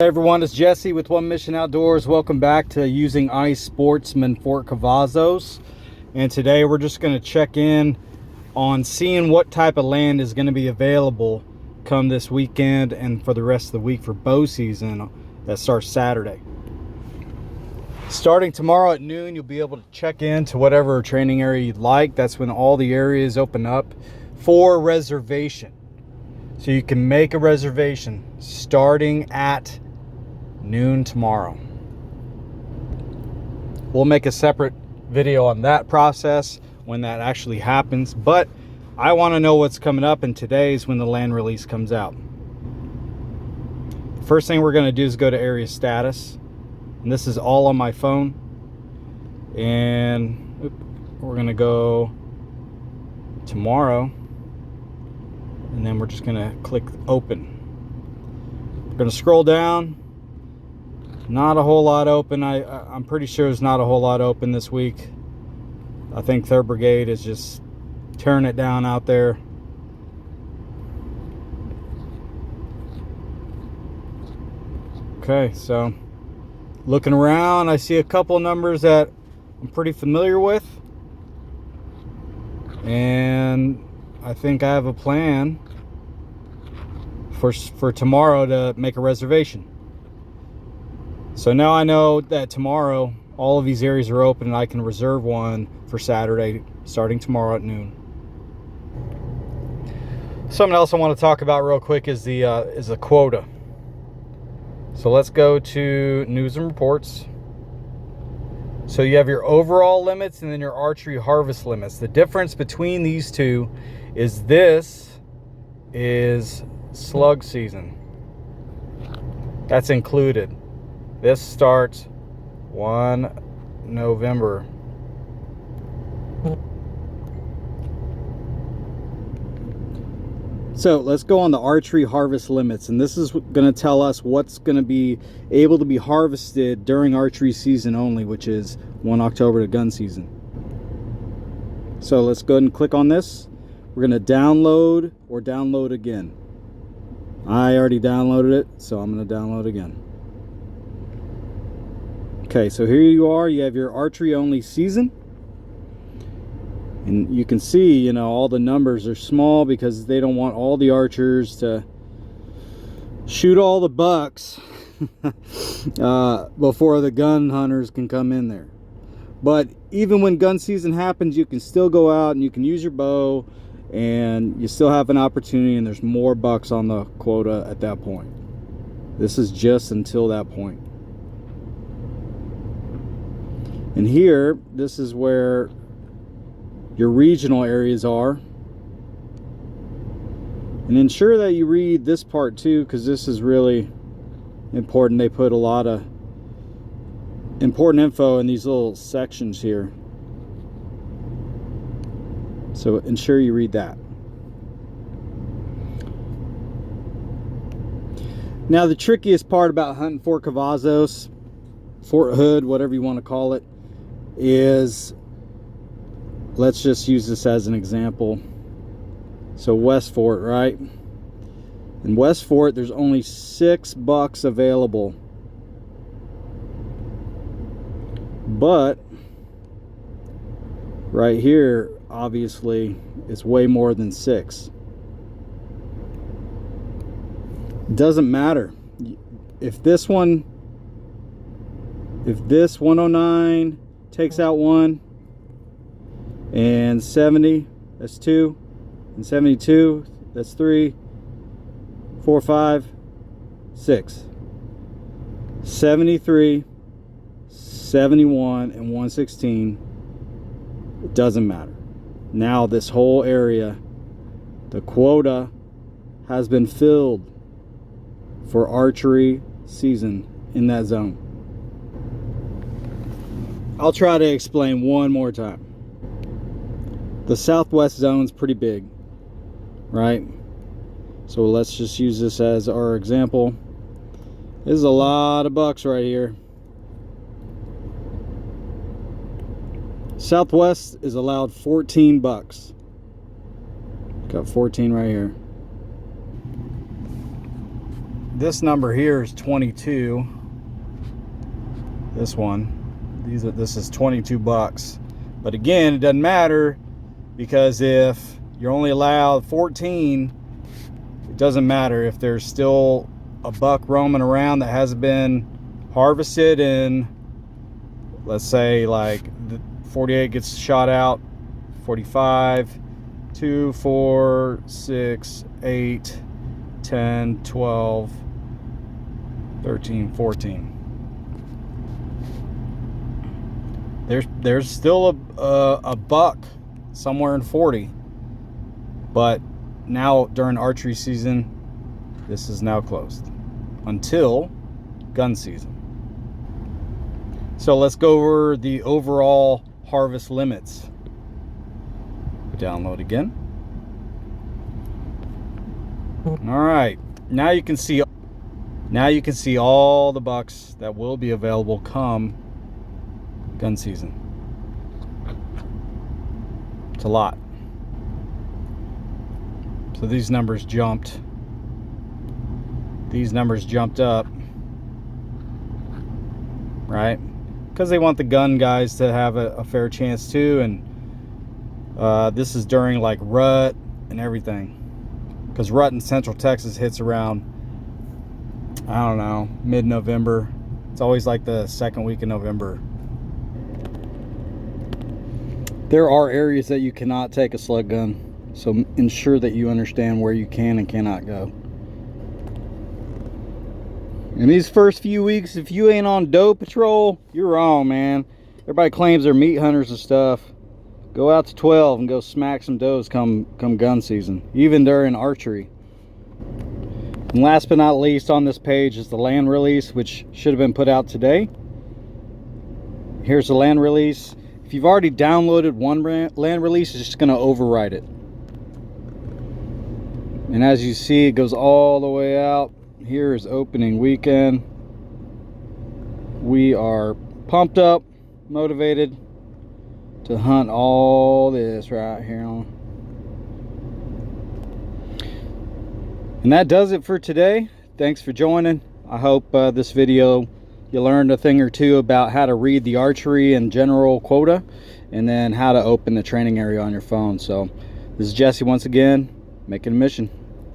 Hey everyone, it's Jesse with One Mission Outdoors. Welcome back to Using Ice Sportsman Fort Cavazos. And today we're just going to check in on seeing what type of land is going to be available come this weekend and for the rest of the week for bow season that starts Saturday. Starting tomorrow at noon, you'll be able to check into whatever training area you'd like. That's when all the areas open up for reservation. So you can make a reservation starting at noon tomorrow. We'll make a separate video on that process when that actually happens, but I want to know what's coming up, and today is when the land release comes out. First thing we're going to do is go to area status, and this is all on my phone, and we're going to go tomorrow, and then we're just going to click open. We're going to scroll down. Not a whole lot open. I'm pretty sure there's not a whole lot open this week. I think 3rd Brigade is just tearing it down out there. Okay, so looking around, I see a couple numbers that I'm pretty familiar with. And I think I have a plan for tomorrow to make a reservation. So now I know that tomorrow all of these areas are open and I can reserve one for Saturday starting tomorrow at noon. Something else I want to talk about real quick is the quota. So let's go to news and reports. So you have your overall limits and then your archery harvest limits. The difference between these two is this is slug season. That's included. This starts 1 November. So let's go on the archery harvest limits, and this is going to tell us what's going to be able to be harvested during archery season only, which is 1 October to gun season. So let's go ahead and click on this. We're going to download or download again. I already downloaded it, so I'm going to download again. Okay, so here you are. You have your archery only season. And you can see, you know, all the numbers are small because they don't want all the archers to shoot all the bucks before the gun hunters can come in there. But even when gun season happens, you can still go out and you can use your bow and you still have an opportunity, and there's more bucks on the quota at that point. This is just until that point. And here, this is where your regional areas are. And ensure that you read this part too, because this is really important. They put a lot of important info in these little sections here. So ensure you read that. Now the trickiest part about hunting Fort Cavazos, Fort Hood, whatever you want to call it, is, let's just use this as an example. So West Fort, right? In West Fort, there's only 6 bucks available. But right here, obviously, is way more than 6. It doesn't matter. If this 109 takes out 1, and 70, that's 2, and 72, that's 3, 4, 5, 6, 73, 71, and 116, it doesn't matter. Now this whole area, the quota has been filled for archery season in that zone. I'll try to explain one more time. The southwest zone is pretty big, right? So let's just use this as our example. This is a lot of bucks right here. Southwest is allowed 14 bucks. Got 14 right here. this number here is 22. This one, this is 22 bucks. But again, it doesn't matter, because if you're only allowed 14, it doesn't matter if there's still a buck roaming around that hasn't been harvested, and let's say like the 48 gets shot out, 45, 2, 4, 6, 8, 10, 12, 13, 14. There's still a buck somewhere in 40, but now during archery season, this is now closed until gun season. So let's go over the overall harvest limits. Download again. All right, now you can see all the bucks that will be available come gun season. It's a lot. So these numbers jumped. These numbers jumped up, right? Because they want the gun guys to have a fair chance too. And this is during like rut and everything. Because rut in Central Texas hits around, I don't know, mid-November. It's always like the second week of November. There are areas that you cannot take a slug gun, so ensure that you understand where you can and cannot go. In these first few weeks, if you ain't on doe patrol, you're wrong, man. Everybody claims they're meat hunters and stuff. Go out to 12 and go smack some does come gun season, even during archery. And last but not least on this page is the land release, which should have been put out today. Here's the land release. If you've already downloaded one land release, it's just going to overwrite it. And as you see, it goes all the way out. Here is opening weekend. We are pumped up, motivated to hunt all this right here on. And that does it for today. Thanks for joining. I hope this video you learned a thing or two about how to read the archery and general quota, and then how to open the training area on your phone. So this is Jesse once again, making a mission.